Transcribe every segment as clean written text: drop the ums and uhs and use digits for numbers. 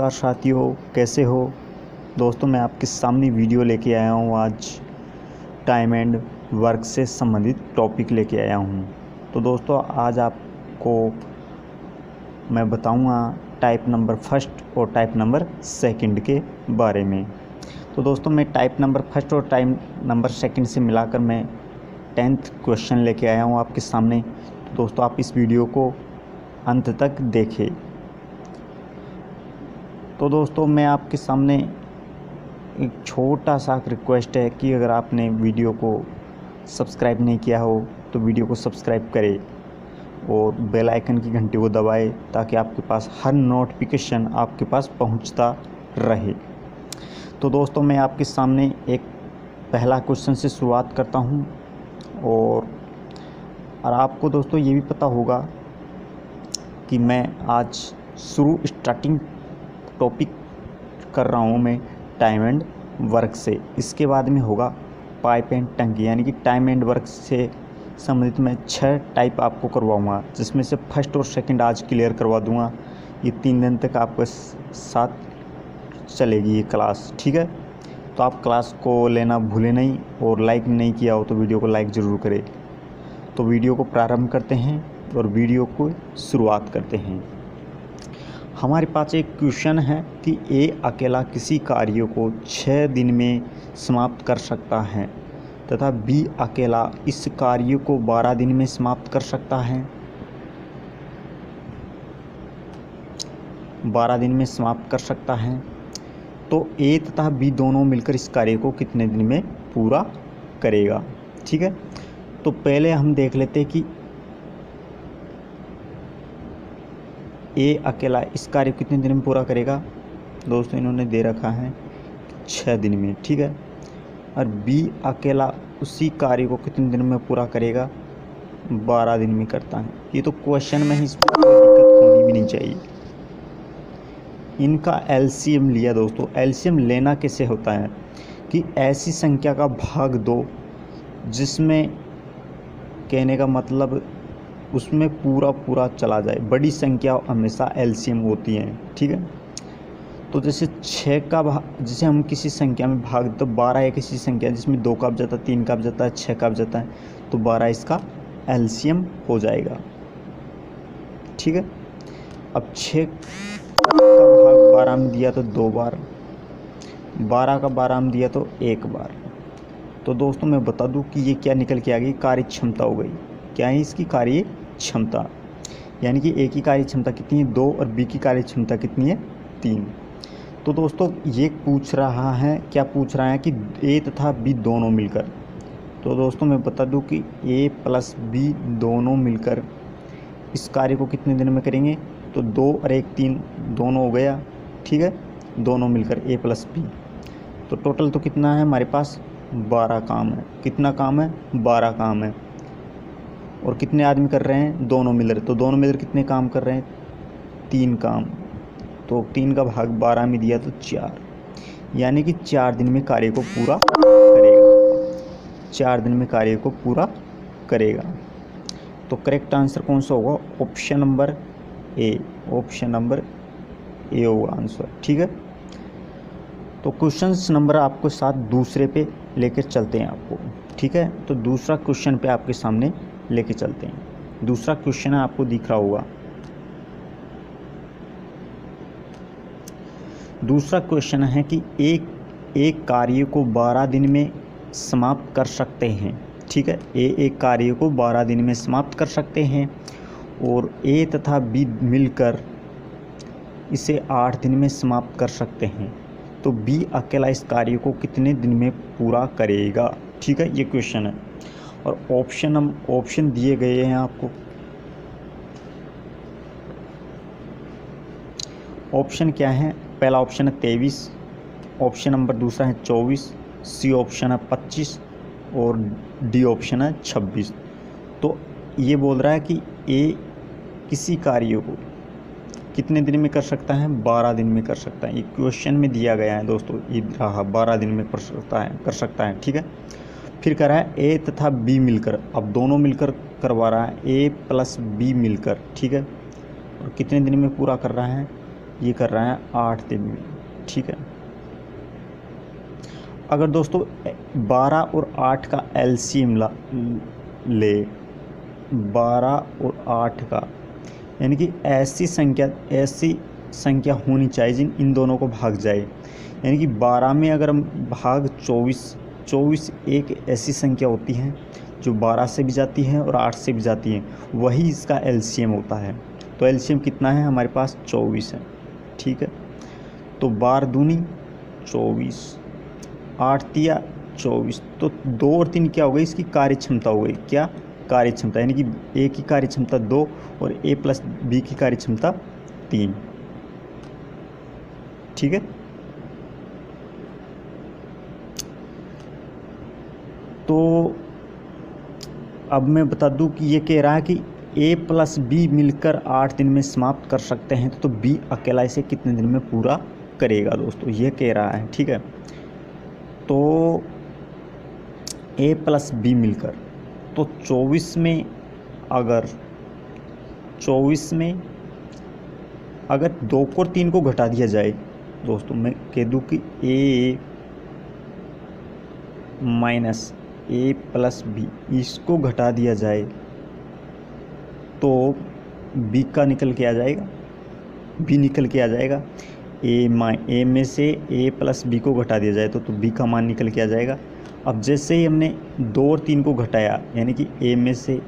नमस्कार साथियों, कैसे हो दोस्तों। मैं आपके सामने वीडियो लेके आया हूँ। आज टाइम एंड वर्क से संबंधित टॉपिक लेके आया हूँ। तो दोस्तों आज आपको मैं बताऊँगा टाइप नंबर फर्स्ट और टाइप नंबर सेकंड के बारे में। तो दोस्तों मैं टाइप नंबर फर्स्ट और टाइप नंबर सेकंड से मिलाकर मैं 10th क्वेश्चन लेके आया हूँ आपके सामने। तो दोस्तों आप इस वीडियो को अंत तक देखें। तो दोस्तों मैं आपके सामने एक छोटा सा रिक्वेस्ट है कि अगर आपने वीडियो को सब्सक्राइब नहीं किया हो तो वीडियो को सब्सक्राइब करें और बेल आइकन की घंटी को दबाएं ताकि आपके पास हर नोटिफिकेशन आपके पास पहुंचता रहे। तो दोस्तों मैं आपके सामने एक पहला क्वेश्चन से शुरुआत करता हूं और आपको दोस्तों ये भी पता होगा कि मैं आज स्टार्टिंग टॉपिक कर रहा हूँ मैं टाइम एंड वर्क से। इसके बाद में होगा पाइप एंड टंकी, यानी कि टाइम एंड वर्क से संबंधित मैं 6 टाइप आपको करवाऊँगा, जिसमें से फर्स्ट और सेकंड आज क्लियर करवा दूँगा। ये 3 दिन तक आपके साथ चलेगी ये क्लास, ठीक है। तो आप क्लास को लेना भूलें नहीं और लाइक नहीं किया हो तो वीडियो को लाइक ज़रूर करें। तो वीडियो को प्रारंभ करते हैं और वीडियो को शुरुआत करते हैं। हमारे पास एक क्वेश्चन है कि ए अकेला किसी कार्य को 6 दिन में समाप्त कर सकता है तथा बी अकेला इस कार्य को 12 दिन में समाप्त कर सकता है। 12 दिन में समाप्त कर सकता है। तो ए तथा बी दोनों मिलकर इस कार्य को कितने दिन में पूरा करेगा, ठीक है। तो पहले हम देख लेते हैं कि ए अकेला इस कार्य को कितने दिन में पूरा करेगा। दोस्तों इन्होंने दे रखा है 6 दिन में, ठीक है। और बी अकेला उसी कार्य को कितने दिन में पूरा करेगा, 12 दिन में करता है। ये तो क्वेश्चन में ही इसमें कोई दिक्कत होनी भी नहीं चाहिए। इनका एलसीएम लिया दोस्तों। एलसीएम लेना कैसे होता है कि ऐसी संख्या का भाग दो जिसमें कहने का मतलब उसमें पूरा चला जाए। बड़ी संख्या हमेशा एलसीएम होती हैं, ठीक है। तो जैसे 6 का भाग, जैसे हम किसी संख्या में भाग, तो 12 एक ऐसी संख्या जिसमें 2 का अब जाता है, 3 का अब जाता है, 6 का अब जाता है, तो 12 इसका एलसीएम हो जाएगा, ठीक है। अब 6 का भाग 12 में दिया तो 2 बार, 12 का 12 में दिया तो 1 बार। तो दोस्तों मैं बता दूं कि ये क्या निकल के आ गई, कार्य क्षमता हो गई। क्या है इसकी कार्य क्षमता, यानी कि ए की कार्य क्षमता कितनी है, 2, और बी की कार्य क्षमता कितनी है, 3। तो दोस्तों ये पूछ रहा है, क्या पूछ रहा है कि ए तथा बी दोनों मिलकर। तो दोस्तों मैं बता दूं कि ए प्लस बी दोनों मिलकर इस कार्य को कितने दिन में करेंगे। तो 2 और 1 3 दोनों हो गया, ठीक है। दोनों मिलकर ए प्लस बी, तो टोटल तो कितना है हमारे पास, 12 काम है। कितना काम है, 12 काम है। और कितने आदमी कर रहे हैं, दोनों मिलकर। तो दोनों मिलकर कितने काम कर रहे हैं, 3 काम। तो 3 का भाग 12 में दिया तो 4, यानी कि 4 दिन में कार्य को पूरा करेगा। 4 दिन में कार्य को पूरा करेगा। तो करेक्ट आंसर कौन सा होगा, option number A. Option number A होगा आंसर, ठीक है। तो क्वेश्चन नंबर आपको साथ दूसरे पे लेकर चलते हैं आपको, ठीक है। तो दूसरा क्वेश्चन पे आपके सामने लेके चलते हैं। दूसरा क्वेश्चन है, आपको दिख रहा होगा। दूसरा क्वेश्चन है कि एक कार्य को 12 दिन में समाप्त कर सकते हैं, ठीक है। एक कार्य को 12 दिन में समाप्त कर सकते हैं और ए तथा बी मिलकर इसे 8 दिन में समाप्त कर सकते हैं। तो बी अकेला इस कार्य को कितने दिन में पूरा करेगा, ठीक है। ये क्वेश्चन है और ऑप्शन दिए गए हैं आपको। ऑप्शन क्या है, पहला ऑप्शन है 23, ऑप्शन नंबर दूसरा है 24, सी ऑप्शन है 25 और डी ऑप्शन है 26। तो ये बोल रहा है कि ए किसी कार्य को कितने दिन में कर सकता है, 12 दिन में कर सकता है। ये क्वेश्चन में दिया गया है दोस्तों, ये रहा 12 दिन में कर सकता है, ठीक है। फिर कह रहा है ए तथा बी मिलकर, अब दोनों मिलकर करवा रहा है, ए प्लस बी मिलकर, ठीक है। और कितने दिन में पूरा कर रहा है, ये कर रहे हैं 8 दिन में, ठीक है। अगर दोस्तों 12 और 8 का एलसीएम ले 12 और 8 का, यानी कि ऐसी संख्या होनी चाहिए जिन इन दोनों को भाग जाए, यानी कि 12 में अगर हम भाग 24 एक ऐसी संख्या होती है जो 12 से भी जाती है और 8 से भी जाती है, वही इसका एलसीएम होता है। तो एलसीएम कितना है हमारे पास? 24 है, ठीक है। तो 12 दूनी 24, 8 तिया 24, तो 2 और 3 क्या हो गई? इसकी कार्य क्षमता हो गई। क्या? कार्य क्षमता, यानी कि ए की कार्य क्षमता 2 और ए प्लस बी की कार्य क्षमता 3, ठीक है। तो अब मैं बता दूं कि ये कह रहा है कि ए प्लस बी मिलकर 8 दिन में समाप्त कर सकते हैं, तो बी अकेला इसे कितने दिन में पूरा करेगा दोस्तों, ये कह रहा है, ठीक है। तो ए प्लस बी मिलकर, तो 24 में अगर 2 को और 3 को घटा दिया जाए दोस्तों, मैं कह दूं कि ए माइनस ए प्लस बी, इसको घटा दिया जाए तो बी का निकल के आ जाएगा, बी निकल के आ जाएगा। ए में से ए प्लस बी को घटा दिया जाए तो बी का मान निकल के आ जाएगा। अब जैसे ही हमने 2 और 3 को घटाया, यानी कि ए में से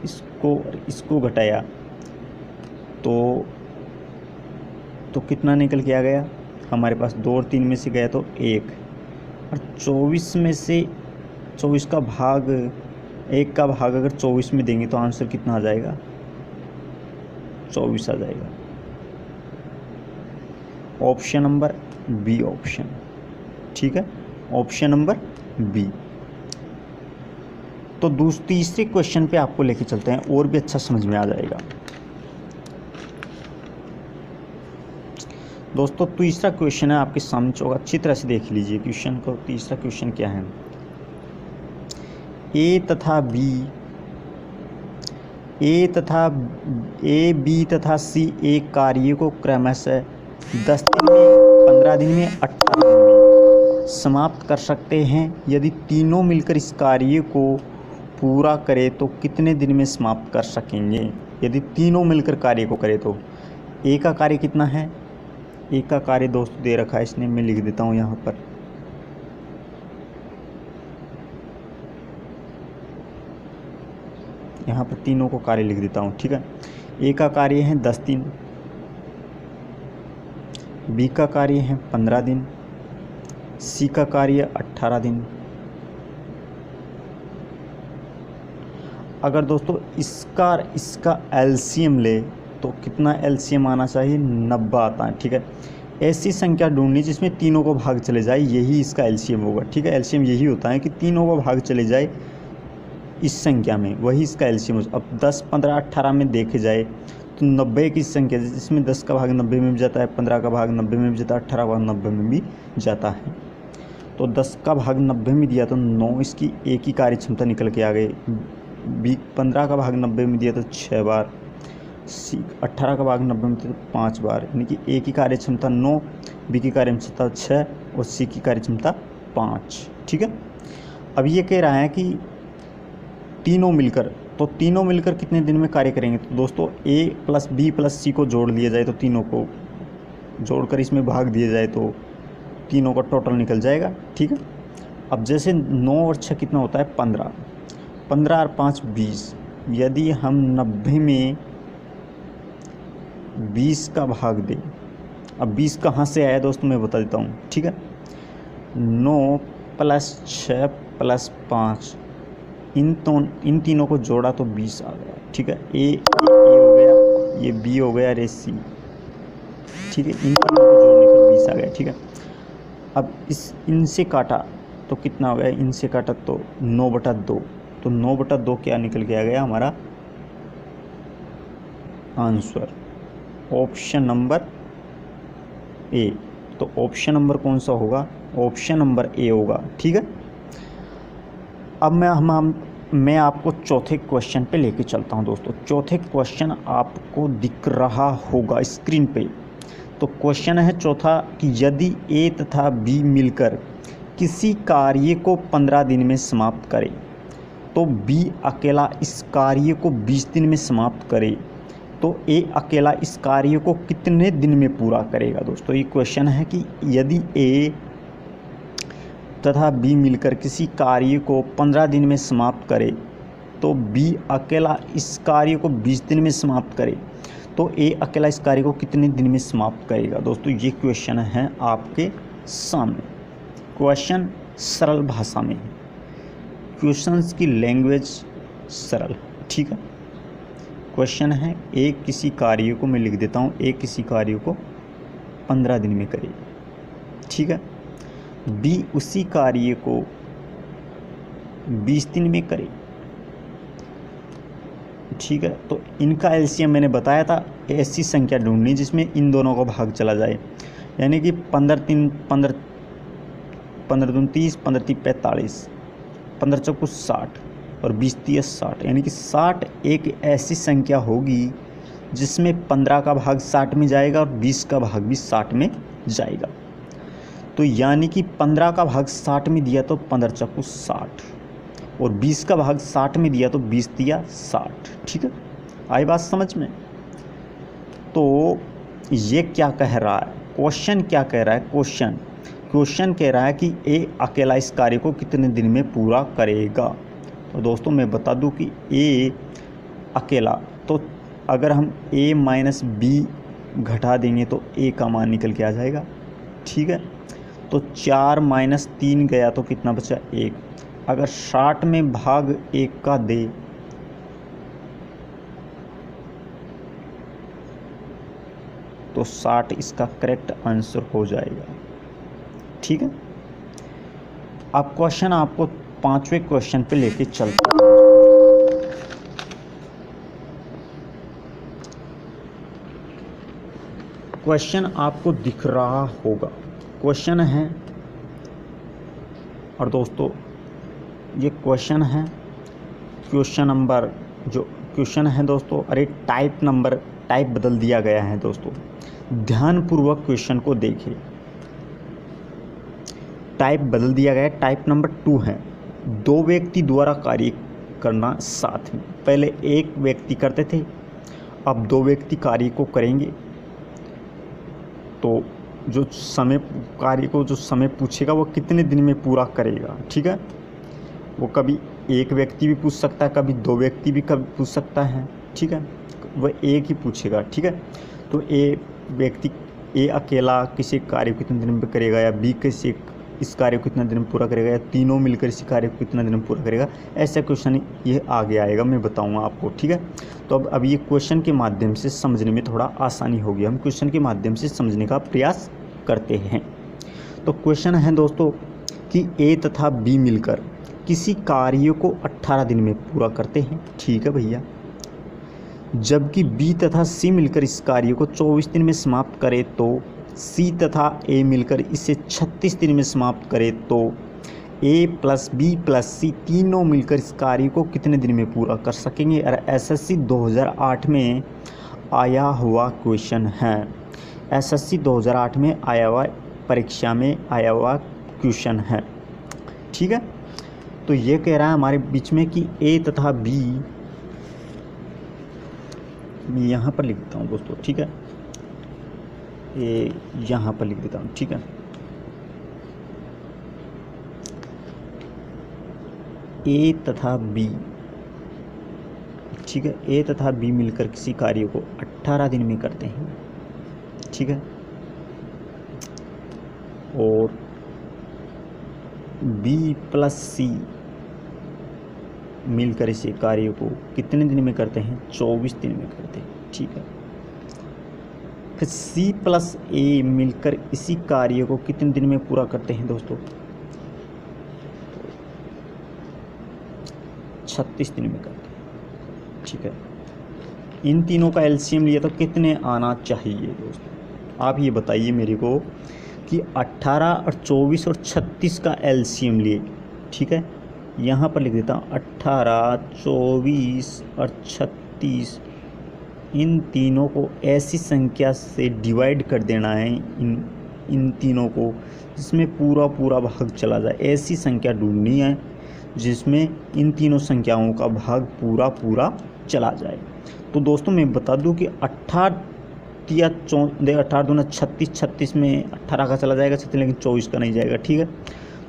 इसको घटाया, तो कितना निकल के आ गया हमारे पास? 2 और 3 में से गया तो 1, और 24 में से 24 का भाग 1 का भाग अगर 24 में देंगे तो आंसर कितना आ जाएगा? 24 आ जाएगा। ऑप्शन नंबर बी ऑप्शन, ठीक है, ऑप्शन नंबर बी। तो तीसरे क्वेश्चन पे आपको लेके चलते हैं, और भी अच्छा समझ में आ जाएगा दोस्तों। तीसरा क्वेश्चन है आपके सामने, होगा अच्छी तरह से देख लीजिए क्वेश्चन को। तीसरा क्वेश्चन क्या है? ए बी तथा सी एक कार्य को क्रमशः 10 दिन में, 15 दिन में, 18 दिन में समाप्त कर सकते हैं। यदि तीनों मिलकर इस कार्य को पूरा करें तो कितने दिन में समाप्त कर सकेंगे? यदि तीनों मिलकर कार्य को करें तो ए का कार्य कितना है? ए का कार्य दोस्तों दे रखा है, इसने मैं लिख देता हूँ यहाँ पर। यहाँ पर तीनों को कार्य लिख देता हूँ, ठीक है। ए का कार्य है 10 दिन, बी का कार्य है 15 दिन, सी का कार्य 18 दिन। अगर दोस्तों इसका एलसीएम ले तो कितना एलसीएम आना चाहिए? 90 आता है, ठीक है। ऐसी संख्या ढूंढनी जिसमें तीनों को भाग चले जाए, यही इसका एलसीएम होगा, ठीक है। एलसीएम यही होता है कि तीनों को भाग चले जाए इस संख्या में, वही इसका एलसीएम होगा। अब 10, 15, 18 में देखे जाए तो 90 की संख्या, जिसमें 10 का भाग 90 में भी जाता है, 15 का भाग 90 में भी जाता है, 18 का भाग 90 में भी जाता है। तो 10 का भाग 90 में दिया तो 9 इसकी एक ही कार्य क्षमता निकल के आ गई। 15 का भाग 90 में दिया तो 6 बार, 18 का भाग 90 में दिया तो 5 बार, यानी कि ए की कार्य क्षमता 9, बी की कार्य क्षमता 6 और सी की कार्य क्षमता 5, ठीक है। अब ये कह रहा है कि तीनों मिलकर कितने दिन में कार्य करेंगे? तो दोस्तों ए प्लस बी प्लस सी को जोड़ लिया जाए, तो तीनों को जोड़कर इसमें भाग दिया जाए तो तीनों का टोटल निकल जाएगा, ठीक है। अब जैसे 9 और 6 कितना होता है? 15, 15 और 5 20। यदि हम 90 में 20 का भाग दें, अब 20 कहाँ से आया दोस्तों मैं बता देता हूँ, ठीक है। 9 प्लस 6 प्लस 5, इन तीनों को जोड़ा तो 20 आ गया, ठीक है। ए हो गया, ये बी हो गया, रे सी, ठीक है। इन तीनों को जोड़ने पर 20 आ गया, ठीक है। अब इनसे काटा तो कितना हो गया? इनसे काटा तो 9/2, तो 9/2 क्या निकल के आ गया हमारा आंसर? Option number A. तो ऑप्शन नंबर कौन सा होगा? ऑप्शन नंबर ए होगा, ठीक है। अब मैं आपको चौथे क्वेश्चन पे लेके चलता हूं दोस्तों। चौथे क्वेश्चन आपको दिख रहा होगा स्क्रीन पे। तो क्वेश्चन है चौथा कि यदि ए तथा बी मिलकर किसी कार्य को 15 दिन में समाप्त करे तो बी अकेला इस कार्य को 20 दिन में समाप्त करे तो ए अकेला इस कार्य को कितने दिन में पूरा करेगा। दोस्तों ये क्वेश्चन है कि यदि ए तथा बी मिलकर किसी कार्य को 15 दिन में समाप्त करे तो बी अकेला इस कार्य को 20 दिन में समाप्त करे तो ए अकेला इस कार्य को कितने दिन में समाप्त करेगा। दोस्तों ये क्वेश्चन है आपके सामने। क्वेश्चन सरल भाषा में है, क्वेश्चंस की लैंग्वेज सरल, ठीक है। क्वेश्चन है ए किसी कार्य को, मैं लिख देता हूँ, ए किसी कार्य को 15 दिन में करे, ठीक है। बी उसी कार्य को 20 दिन में करे, ठीक है। तो इनका एलसीएम मैंने बताया था, ऐसी संख्या ढूंढनी जिसमें इन दोनों का भाग चला जाए, यानी कि 15 दूनी 30, 15 × 45, 15 × 60 और 20 × 60, यानी कि 60 एक ऐसी संख्या होगी जिसमें 15 का भाग 60 में जाएगा और 20 का भाग भी 60 में जाएगा। तो यानी कि 15 का भाग 60 में दिया तो 15 × 60 और 20 का भाग 60 में दिया तो 20 दिया 60, ठीक है। आई बात समझ में। तो ये क्या कह रहा है, क्वेश्चन क्या कह रहा है, क्वेश्चन कह रहा है कि ए अकेला इस कार्य को कितने दिन में पूरा करेगा। तो दोस्तों मैं बता दूं कि ए अकेला, तो अगर हम a माइनस बी घटा देंगे तो a का मान निकल के आ जाएगा, ठीक है। तो 4 - 3 गया तो कितना बचा 1। अगर 60 में भाग 1 का दे तो 60 इसका करेक्ट आंसर हो जाएगा, ठीक है। अब क्वेश्चन आपको 5वें क्वेश्चन पे लेके चलते हैं। क्वेश्चन आपको दिख रहा होगा, क्वेश्चन है, और दोस्तों ये क्वेश्चन है, क्वेश्चन नंबर जो क्वेश्चन है दोस्तों, अरे टाइप बदल दिया गया है दोस्तों, ध्यानपूर्वक क्वेश्चन को देखिए। टाइप बदल दिया गया है, टाइप नंबर 2 है, 2 व्यक्ति द्वारा कार्य करना साथ में। पहले एक व्यक्ति करते थे, अब 2 व्यक्ति कार्य को करेंगे। तो जो कार्य को जो समय पूछेगा वो कितने दिन में पूरा करेगा, ठीक है। वो कभी एक व्यक्ति भी पूछ सकता है, कभी 2 व्यक्ति भी कभी पूछ सकता है, ठीक है। वह एक ही पूछेगा, ठीक है। तो ए अकेला किसी कार्य को कितने दिन में करेगा, या बी किसी इस कार्य को कितना दिन में पूरा करेगा, या तीनों मिलकर इस कार्य को कितना दिन में पूरा करेगा। ऐसा क्वेश्चन ये आगे आएगा, मैं बताऊंगा आपको, ठीक है। तो अब ये क्वेश्चन के माध्यम से समझने में थोड़ा आसानी होगी, हम क्वेश्चन के माध्यम से समझने का प्रयास करते हैं। तो क्वेश्चन है दोस्तों कि ए तथा बी मिलकर किसी कार्य को 18 दिन में पूरा करते हैं, ठीक है भैया। जबकि बी तथा सी मिलकर इस कार्य को 24 दिन में समाप्त करे तो सी तथा ए मिलकर इसे 36 दिन में समाप्त करे तो ए प्लस बी प्लस सी तीनों मिलकर इस कार्य को कितने दिन में पूरा कर सकेंगे। और एसएससी 2008 में आया हुआ क्वेश्चन है, एसएससी 2008 में आया हुआ परीक्षा में आया हुआ क्वेश्चन है, ठीक है। तो ये कह रहा है हमारे बीच में कि ए तथा बी, यहाँ पर लिख देता हूँ दोस्तों, ठीक है, ए यहाँ पर लिख देता हूँ, ठीक है। ए तथा बी, ठीक है, ए तथा बी मिलकर किसी कार्य को 18 दिन में करते हैं, ठीक है। और बी प्लस सी मिलकर इसी कार्य को कितने दिन में करते हैं, 24 दिन में करते हैं, ठीक है। फिर सी प्लस ए मिलकर इसी कार्य को कितने दिन में पूरा करते हैं दोस्तों, 36 दिन में करते हैं, ठीक है। इन तीनों का एलसीएम लिया तो कितने आना चाहिए दोस्तों, आप ये बताइए मेरे को कि 18 और 24 और 36 का एलसीएम लिए, ठीक है। यहाँ पर लिख देता हूँ 18, 24 और 36 इन तीनों को ऐसी संख्या से डिवाइड कर देना है, इन तीनों को, जिसमें पूरा पूरा भाग चला जाए। ऐसी संख्या ढूंढनी है जिसमें इन तीनों संख्याओं का भाग पूरा पूरा चला जाए। तो दोस्तों मैं बता दूं कि 18 दूना 36, 36 में 18 का चला जाएगा 36, लेकिन 24 का नहीं जाएगा, ठीक है।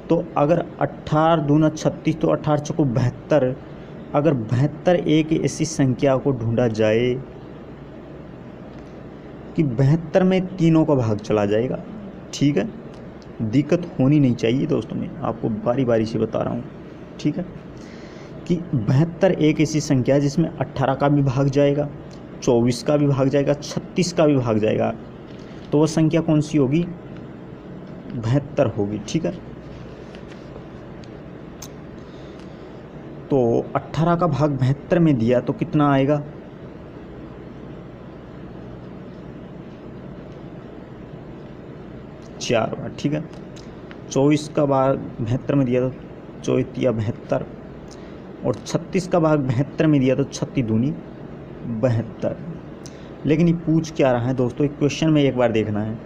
तो अगर 18 दूना 36 तो 18 चौको 72, अगर 72 एक ऐसी संख्या को ढूंढा जाए कि 72 में तीनों का भाग चला जाएगा, ठीक है। दिक्कत होनी नहीं चाहिए दोस्तों, मैं आपको बारी बारी से बता रहा हूँ, ठीक है, कि 72 एक ऐसी संख्या है जिसमें 18 का भी भाग जाएगा, 24 का भी भाग जाएगा, 36 का भी भाग जाएगा। तो वो संख्या कौन सी होगी? 72 होगी, ठीक है। तो 18 का भाग 72 में दिया तो कितना आएगा? 4 बार, ठीक है। 24 का भाग 72 में दिया तो 24 या 72, और 36 का भाग 72 में दिया तो 36 दूनी 72। लेकिन ये पूछ क्या रहा है दोस्तों? एक क्वेश्चन में एक बार देखना है।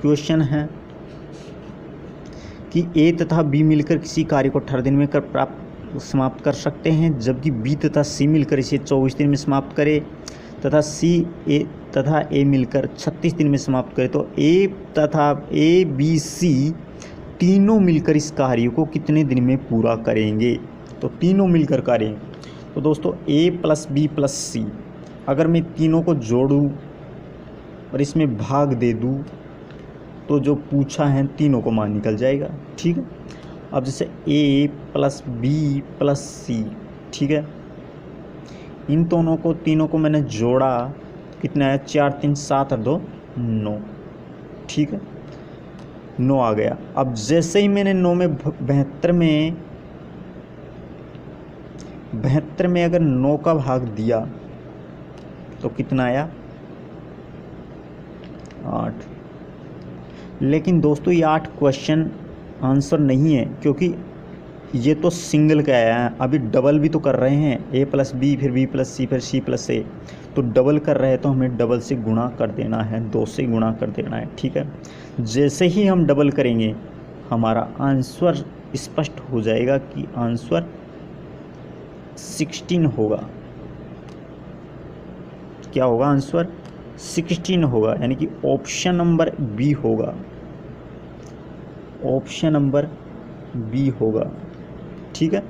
क्वेश्चन है कि ए तथा बी मिलकर किसी कार्य को 18 दिन में समाप्त कर सकते हैं, जबकि बी तथा सी मिलकर इसे 24 दिन में समाप्त करे, तथा ए मिलकर 36 दिन में समाप्त करे। तो ए तथा ए बी सी तीनों मिलकर इस कार्य को कितने दिन में पूरा करेंगे? तो तीनों मिलकर करें। तो दोस्तों ए प्लस बी प्लस सी, अगर मैं तीनों को जोड़ूं और इसमें भाग दे दूं तो जो पूछा है तीनों को मान निकल जाएगा, ठीक है। अब जैसे ए प्लस बी प्लस सी, ठीक है, इन दोनों को तीनों को मैंने जोड़ा, कितना है? 4 3 7 और 2 9, ठीक है, 9 आ गया। अब जैसे ही मैंने 9 में 72 में अगर 9 का भाग दिया तो कितना आया? 8। लेकिन दोस्तों ये 8 क्वेश्चन आंसर नहीं है, क्योंकि ये तो सिंगल का आया है, अभी डबल भी तो कर रहे हैं, ए प्लस बी फिर बी प्लस सी फिर सी प्लस ए, तो डबल कर रहे हैं तो हमें डबल से गुणा कर देना है, 2 से गुणा कर देना है, ठीक है। जैसे ही हम डबल करेंगे हमारा आंसर स्पष्ट हो जाएगा कि आंसर 16 होगा। क्या होगा? आंसर 16 होगा, यानी कि ऑप्शन नंबर बी होगा, ऑप्शन नंबर बी होगा, ठीक है।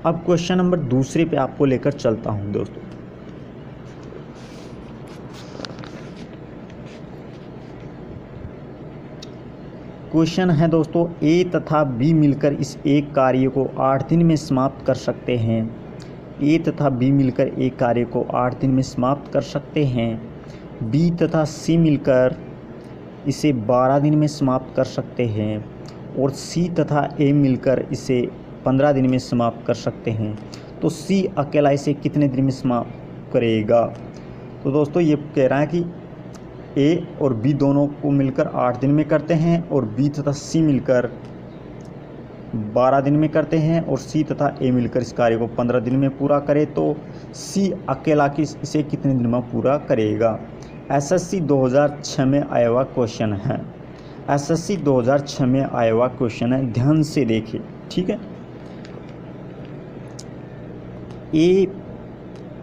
अब क्वेश्चन नंबर दूसरे पे आपको लेकर चलता हूं दोस्तों। क्वेश्चन है दोस्तों, ए तथा बी मिलकर इस एक कार्य को 8 दिन में समाप्त कर सकते हैं। ए तथा बी मिलकर एक कार्य को 8 दिन में समाप्त कर सकते हैं। बी तथा सी मिलकर इसे 12 दिन में समाप्त कर सकते हैं, और सी तथा ए मिलकर इसे 15 दिन में समाप्त कर सकते हैं। तो सी अकेला इसे कितने दिन में समाप्त करेगा? तो दोस्तों ये कह रहा है कि ए और बी दोनों को मिलकर 8 दिन में करते हैं, और बी तथा सी मिलकर 12 दिन में करते हैं, और सी तथा ए मिलकर इस कार्य को 15 दिन में पूरा करे। तो सी अकेला इसे कितने दिन में पूरा करेगा? एसएससी 2006 में आया हुआ क्वेश्चन है, एसएससी 2006 में आया हुआ क्वेश्चन है, ध्यान से देखिए, ठीक है। ए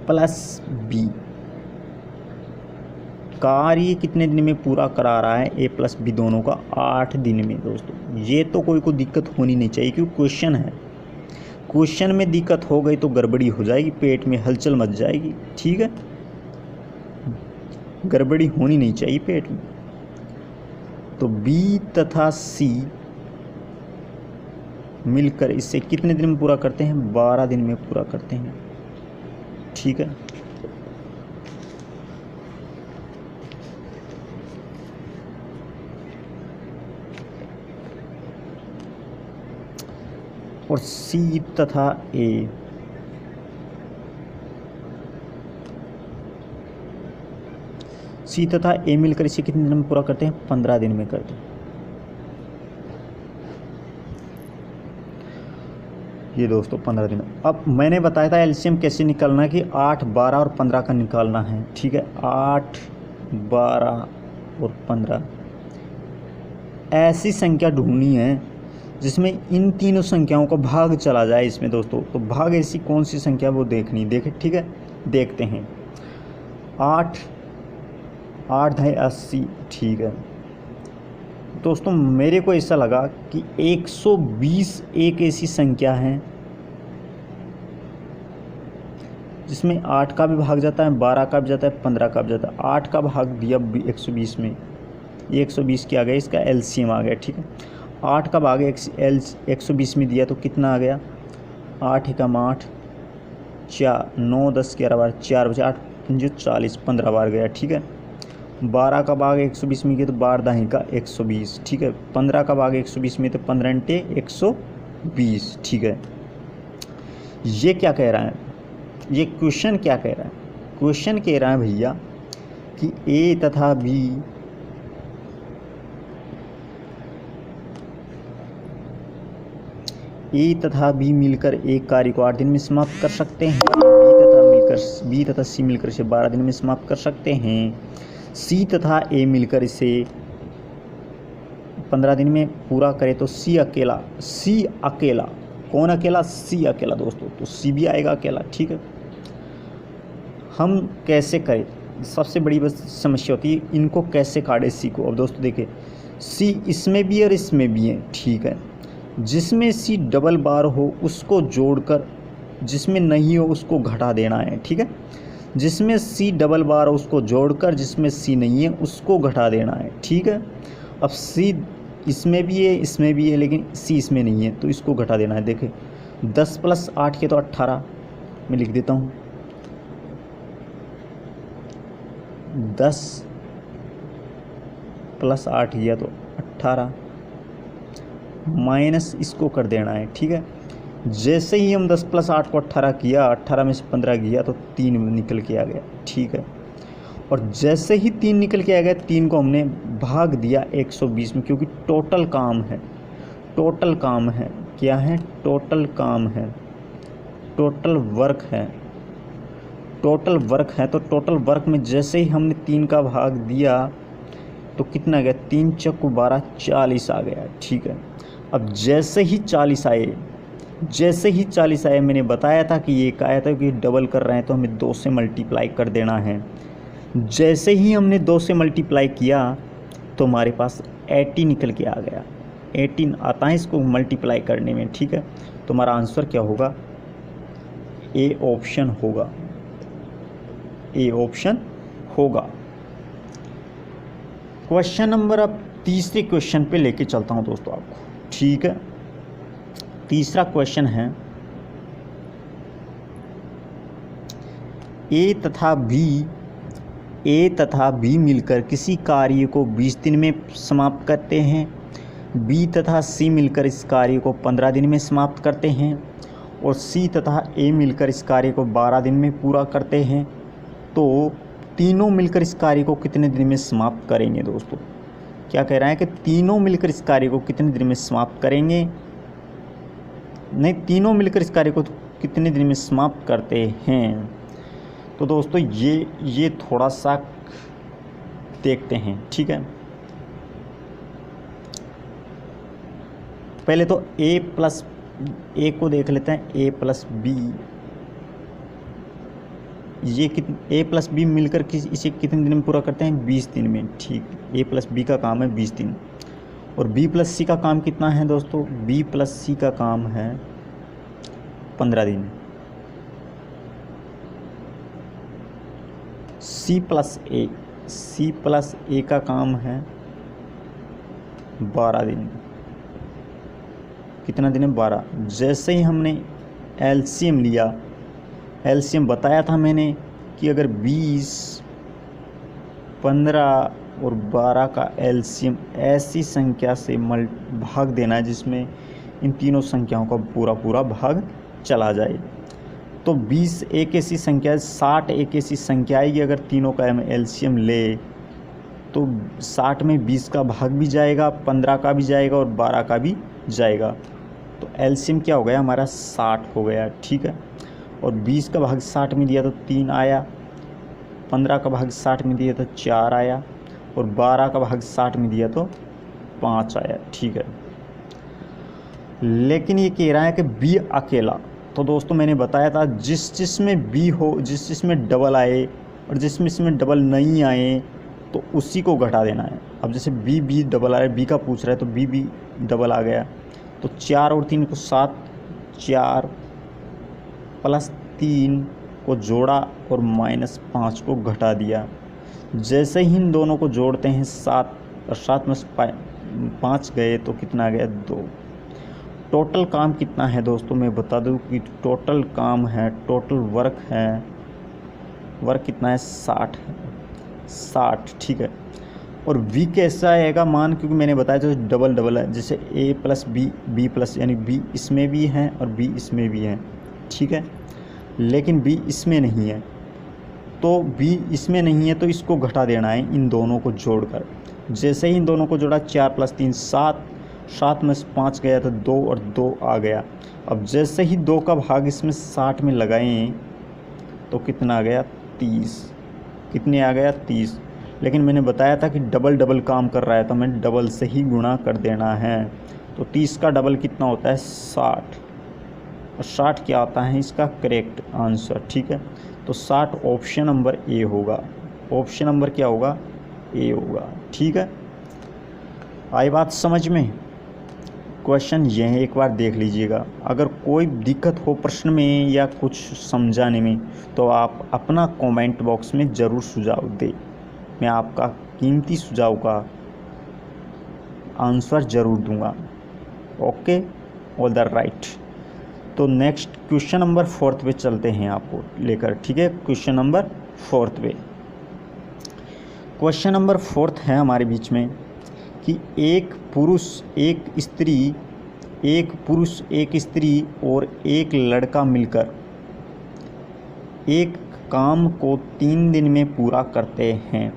प्लस बी कार्य कितने दिन में पूरा करा रहा है? ए प्लस बी दोनों का 8 दिन में। दोस्तों ये तो कोई दिक्कत होनी नहीं चाहिए, क्योंकि क्वेश्चन है, क्वेश्चन में दिक्कत हो गई तो गड़बड़ी हो जाएगी, पेट में हलचल मच जाएगी, ठीक है। गड़बड़ी होनी नहीं चाहिए पेट में। तो बी तथा सी मिलकर इसे कितने दिन में पूरा करते हैं? 12 दिन में पूरा करते हैं, ठीक है। और सी तथा ए मिलकर इसे कितने दिन में पूरा करते हैं? 15 दिन में करते हैं। ये दोस्तों 15 दिन। अब मैंने बताया था एलसीएम कैसे निकालना है कि 8, 12 और 15 का निकालना है, ठीक है। 8, 12 और 15 ऐसी संख्या ढूंढनी है जिसमें इन तीनों संख्याओं का भाग चला जाए इसमें दोस्तों। तो भाग ऐसी कौन सी संख्या वो देखनी, देखे, ठीक है, देखते हैं। 8, 8 × 80, ठीक है दोस्तों। मेरे को ऐसा लगा कि 120 एक ऐसी संख्या है जिसमें 8 का भी भाग जाता है, 12 का भी जाता है, 15 का भी जाता है। 8 का भाग दिया 120 में, ये 120 क्या आ गया, इसका एलसीएम आ गया, ठीक है। 8 का भाग 120 में दिया तो कितना आ गया, 8 एकम 8, 4, 9, 10, 11 बार, 4 बचे, 8 पंजे 40, 15 बार गया, ठीक है। 12 का भाग 120 में किया तो 12 दाहीं का 120, ठीक है। 15 का भाग 120 में तो 15 × 120, ठीक है। ये क्या कह रहा है, ये क्वेश्चन क्या कह रहा है, क्वेश्चन कह रहा है भैया कि ए तथा बी मिलकर एक कार्य को 8 दिन में समाप्त कर सकते हैं। बी तथा सी मिलकर इसे 12 दिन में समाप्त कर सकते हैं। सी तथा ए मिलकर इसे 15 दिन में पूरा करे तो सी अकेला, कौन अकेला, सी अकेला दोस्तों, तो सी भी आएगा अकेला, ठीक है। हम कैसे करें, सबसे बड़ी बस समस्या होती है इनको कैसे काटे सी को। अब दोस्तों देखिए, सी इसमें भी और इसमें भी है, ठीक है। जिसमें सी डबल बार हो उसको जोड़कर, जिसमें नहीं हो उसको घटा देना है, ठीक है। जिसमें सी डबल बार हो उसको जोड़कर, जिसमें सी नहीं है उसको घटा देना है, ठीक है। अब सी इसमें भी है, इसमें भी है, लेकिन सी इसमें नहीं है तो इसको घटा देना है। देखिए 10 + 8 के तो 18, मैं लिख देता हूँ 10 + 8 किया तो 18, माइनस इसको कर देना है, ठीक है। जैसे ही हम 10 + 8 को 18 किया, 18 में से 15 गया तो 3 निकल के आ गया, ठीक है। और जैसे ही 3 निकल के आ गया, 3 को हमने भाग दिया 120 में, क्योंकि टोटल काम है, टोटल काम है, क्या है, टोटल काम है, टोटल वर्क है, टोटल वर्क है। तो टोटल वर्क में जैसे ही हमने 3 का भाग दिया तो कितना आ गया, 3 × 12, 40 आ गया, ठीक है। अब जैसे ही 40 आए, मैंने बताया था कि ये कहा था कि डबल कर रहे हैं तो हमें 2 से मल्टीप्लाई कर देना है। जैसे ही हमने 2 से मल्टीप्लाई किया तो हमारे पास 80 निकल के आ गया, 18 आता है इसको मल्टीप्लाई करने में, ठीक है। तो हमारा आंसर क्या होगा, ए ऑप्शन होगा, ए ऑप्शन होगा। क्वेश्चन नंबर, अब तीसरे क्वेश्चन पे लेके चलता हूँ दोस्तों आपको, ठीक है। तीसरा क्वेश्चन है, ए तथा बी मिलकर किसी कार्य को 20 दिन में समाप्त करते हैं। बी तथा सी मिलकर इस कार्य को 15 दिन में समाप्त करते हैं और सी तथा ए मिलकर इस कार्य को 12 दिन में पूरा करते हैं। तो तीनों मिलकर इस कार्य को कितने दिन में समाप्त करेंगे दोस्तों। क्या कह रहा है कि तीनों मिलकर इस कार्य को कितने दिन में समाप्त करेंगे, नहीं, तीनों मिलकर इस कार्य को कितने दिन में समाप्त करते हैं। तो दोस्तों ये थोड़ा सा देखते हैं, ठीक है। पहले तो ए को देख लेते हैं, ए + बी, ये ए + बी मिलकर इसे कितने दिन में पूरा करते हैं, 20 दिन में, ठीक। ए + बी का काम है 20 दिन। और बी + सी का काम कितना है दोस्तों, बी + सी का काम है 15 दिन। सी + ए का काम है 12 दिन। कितना दिन है, 12। जैसे ही हमने एलसीएम लिया, एलसीएम बताया था मैंने कि अगर 20, 15 और 12 का एलसीएम ऐसी संख्या से भाग देना है जिसमें इन तीनों संख्याओं का पूरा भाग चला जाए। तो 20 एक ऐसी संख्या, 60 एक ऐसी संख्या आएगी। अगर तीनों का हम एलसीएम ले तो 60 में 20 का भाग भी जाएगा, 15 का भी जाएगा और 12 का भी जाएगा। तो एलसीएम क्या हो गया हमारा 60 हो गया, ठीक है। और 20 का भाग 60 में दिया तो 3 आया, 15 का भाग 60 में दिया तो 4 आया, और 12 का भाग 60 में दिया तो 5 आया, ठीक है। लेकिन ये कह रहा है कि बी अकेला, तो दोस्तों मैंने बताया था जिसमें बी हो, जिसमें डबल आए और जिसमें डबल नहीं आए तो उसी को घटा देना है। अब जैसे बी डबल आ रहा है, बी का पूछ रहा है तो बी डबल आ गया, तो 4 और 3 को 7, 4 प्लस 3 को जोड़ा और -5 को घटा दिया। जैसे ही इन दोनों को जोड़ते हैं 7 और 7 में 5 गए तो कितना आ गया 2। टोटल काम कितना है दोस्तों मैं बता दूं कि टोटल काम है, टोटल वर्क है, वर्क कितना है 60 है, 60, ठीक है। और वी कैसा आएगा मान, क्योंकि मैंने बताया जो डबल डबल है, जैसे ए प्लस बी प्लस, यानी बी इसमें भी है और बी इसमें भी है, ठीक है। लेकिन बी इसमें नहीं है, तो बी इसमें नहीं है तो इसको घटा देना है इन दोनों को जोड़कर। जैसे ही इन दोनों को जोड़ा 4 प्लस 3 7, 7 में 5 गया तो 2 और 2 आ गया। अब जैसे ही 2 का भाग इसमें 60 में लगाएं तो कितना आ गया 30, कितने आ गया 30। लेकिन मैंने बताया था कि डबल डबल काम कर रहा है तो हमें डबल से ही गुणा कर देना है। तो 30 का डबल कितना होता है 60, और 60 क्या आता है इसका करेक्ट आंसर, ठीक है। तो 60 ऑप्शन नंबर ए होगा, ऑप्शन नंबर क्या होगा ए होगा, ठीक है। आई बात समझ में। क्वेश्चन ये है, एक बार देख लीजिएगा। अगर कोई दिक्कत हो प्रश्न में या कुछ समझाने में तो आप अपना कमेंट बॉक्स में ज़रूर सुझाव दें, मैं आपका कीमती सुझाव का आंसर ज़रूर दूंगा। Okay, all the right. तो नेक्स्ट क्वेश्चन नंबर 4 पे चलते हैं आपको लेकर, ठीक है। क्वेश्चन नंबर 4 पे, क्वेश्चन नंबर 4 है हमारे बीच में कि एक पुरुष एक स्त्री और एक लड़का मिलकर एक काम को 3 दिन में पूरा करते हैं।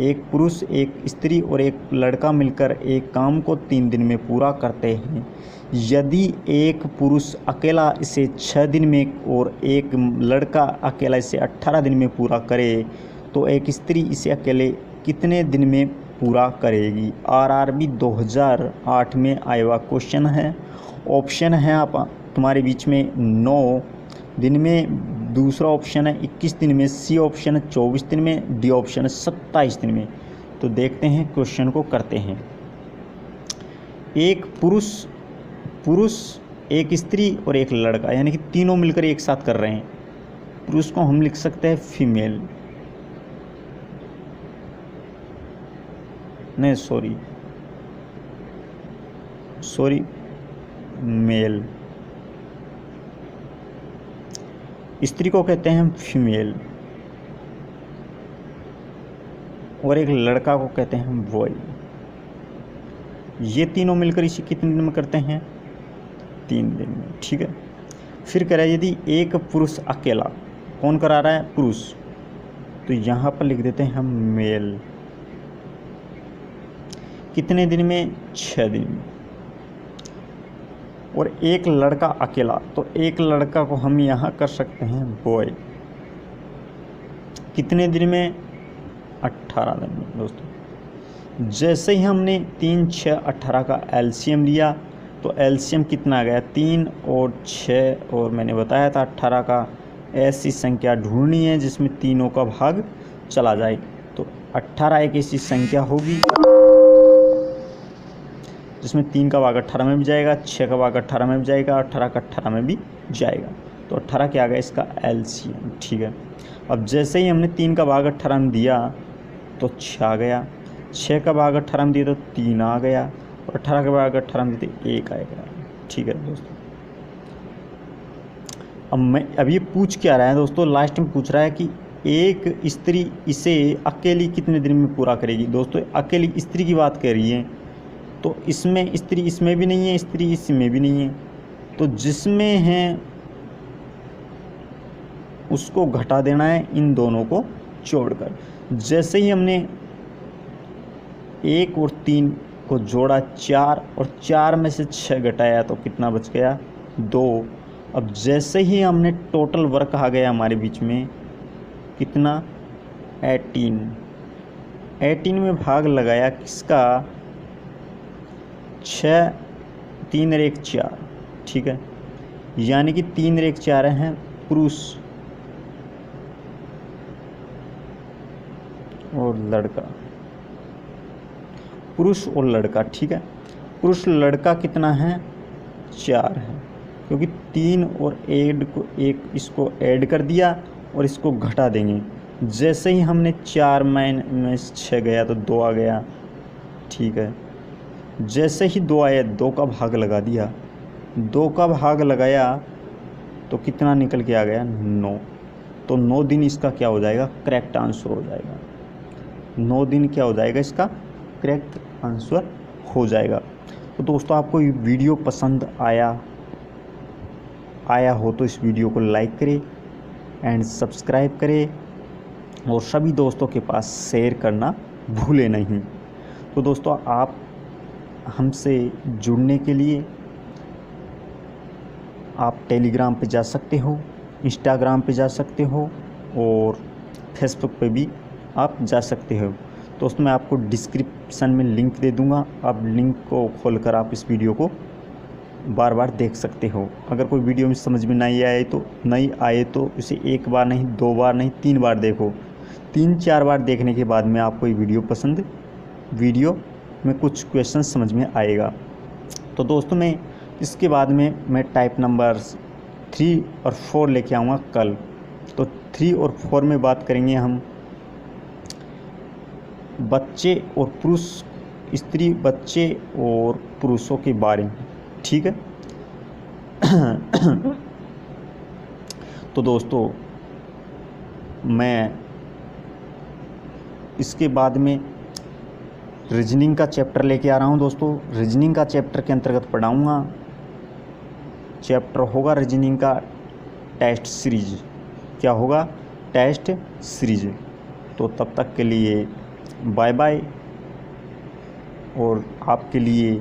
एक पुरुष एक स्त्री और एक लड़का मिलकर एक काम को 3 दिन में पूरा करते हैं। यदि एक पुरुष अकेला इसे 6 दिन में और एक लड़का अकेला इसे 18 दिन में पूरा करे तो एक स्त्री इसे अकेले कितने दिन में पूरा करेगी। आरआरबी 2008 में आया हुआ क्वेश्चन है। ऑप्शन है आप तुम्हारे बीच में 9 दिन में, दूसरा ऑप्शन है 21 दिन में, सी ऑप्शन है 24 दिन में, डी ऑप्शन है 27 दिन में। तो देखते हैं क्वेश्चन को करते हैं। एक पुरुष एक स्त्री और एक लड़का, यानी कि तीनों मिलकर एक साथ कर रहे हैं। पुरुष को हम लिख सकते हैं फीमेल, नहीं सॉरी मेल। स्त्री को कहते हैं हम फीमेल और एक लड़का को कहते हैं हम बॉय। ये तीनों मिलकर इसे कितने दिन में करते हैं 3 दिन में, ठीक है। फिर कह रहा है यदि एक पुरुष अकेला, कौन करा रहा है पुरुष, तो यहाँ पर लिख देते हैं हम मेल, कितने दिन में 6 दिन में। और एक लड़का अकेला, तो एक लड़का को हम यहाँ कर सकते हैं बॉय, कितने दिन में 18 दिन में। दोस्तों जैसे ही हमने 3, 6, 18 का एलसीएम लिया तो एलसीएम कितना आ गया 3 और 6, और मैंने बताया था 18 का ऐसी संख्या ढूंढनी है जिसमें तीनों का भाग चला जाए। तो 18 एक ऐसी संख्या होगी जिसमें 3 का भाग 18 में भी जाएगा, 6 का भाग 18 में भी जाएगा, 18 का 18 में भी जाएगा। तो 18 क्या आ गया इसका एलसीएम, ठीक है। अब जैसे ही हमने 3 का भाग 18 में दिया तो 6 आ गया, 6 का भाग 18 में दिया तो 3 आ गया, और 18 का भाग 18 में दिया तो 1 आएगा, ठीक है दोस्तों। अब ये पूछ क्या रहा है दोस्तों, लास्ट में पूछ रहा है कि एक स्त्री इसे अकेली कितने दिन में पूरा करेगी। दोस्तों अकेली स्त्री की बात कर रही है, तो इसमें स्त्री इसमें भी नहीं है, स्त्री इसमें भी नहीं है, तो जिसमें है उसको घटा देना है इन दोनों को जोड़कर। जैसे ही हमने 1 और 3 को जोड़ा 4 और 4 में से 6 घटाया तो कितना बच गया 2। अब जैसे ही हमने टोटल वर्क आ गया हमारे बीच में कितना 18 में भाग लगाया किसका 6 3 और 1 4, ठीक है, यानी कि 3 और 1 4 हैं पुरुष और लड़का, पुरुष और लड़का, ठीक है। पुरुष लड़का कितना है 4 है, क्योंकि 3 और 1 इसको ऐड कर दिया और इसको घटा देंगे। जैसे ही हमने 4 में 6 गया तो 2 आ गया, ठीक है। जैसे ही 2 आया 2 का भाग लगा दिया, 2 का भाग लगाया तो कितना निकल के आ गया 9। तो 9 दिन इसका क्या हो जाएगा करेक्ट आंसर हो जाएगा। 9 दिन क्या हो जाएगा इसका करेक्ट आंसर हो जाएगा। तो दोस्तों आपको ये वीडियो पसंद आया हो तो इस वीडियो को लाइक करें एंड सब्सक्राइब करें और सभी दोस्तों के पास शेयर करना भूलें नहीं। तो दोस्तों आप हमसे जुड़ने के लिए आप टेलीग्राम पे जा सकते हो, इंस्टाग्राम पे जा सकते हो और फेसबुक पे भी आप जा सकते हो। तो उसमें आपको डिस्क्रिप्शन में लिंक दे दूंगा, आप लिंक को खोलकर आप इस वीडियो को बार बार देख सकते हो। अगर कोई वीडियो में समझ में नहीं आए तो इसे 1 बार नहीं 2 बार नहीं 3 बार देखो। 3-4 बार देखने के बाद में आपको ये वीडियो में कुछ क्वेश्चन समझ में आएगा। तो दोस्तों इसके बाद में मैं टाइप नंबर 3 और 4 लेके आऊँगा कल। तो 3 और 4 में बात करेंगे हम बच्चे और पुरुष, स्त्री बच्चे और पुरुषों के बारे में, ठीक है। तो दोस्तों मैं इसके बाद में रीजनिंग का चैप्टर लेके आ रहा हूँ दोस्तों। रीजनिंग का चैप्टर के अंतर्गत पढ़ाऊँगा, चैप्टर होगा रीजनिंग का टेस्ट सीरीज। क्या होगा टेस्ट सीरीज। तो तब तक के लिए बाय बाय और आपके लिए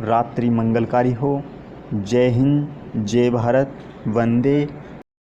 रात्रि मंगलकारी हो। जय हिंद, जय भारत, वंदे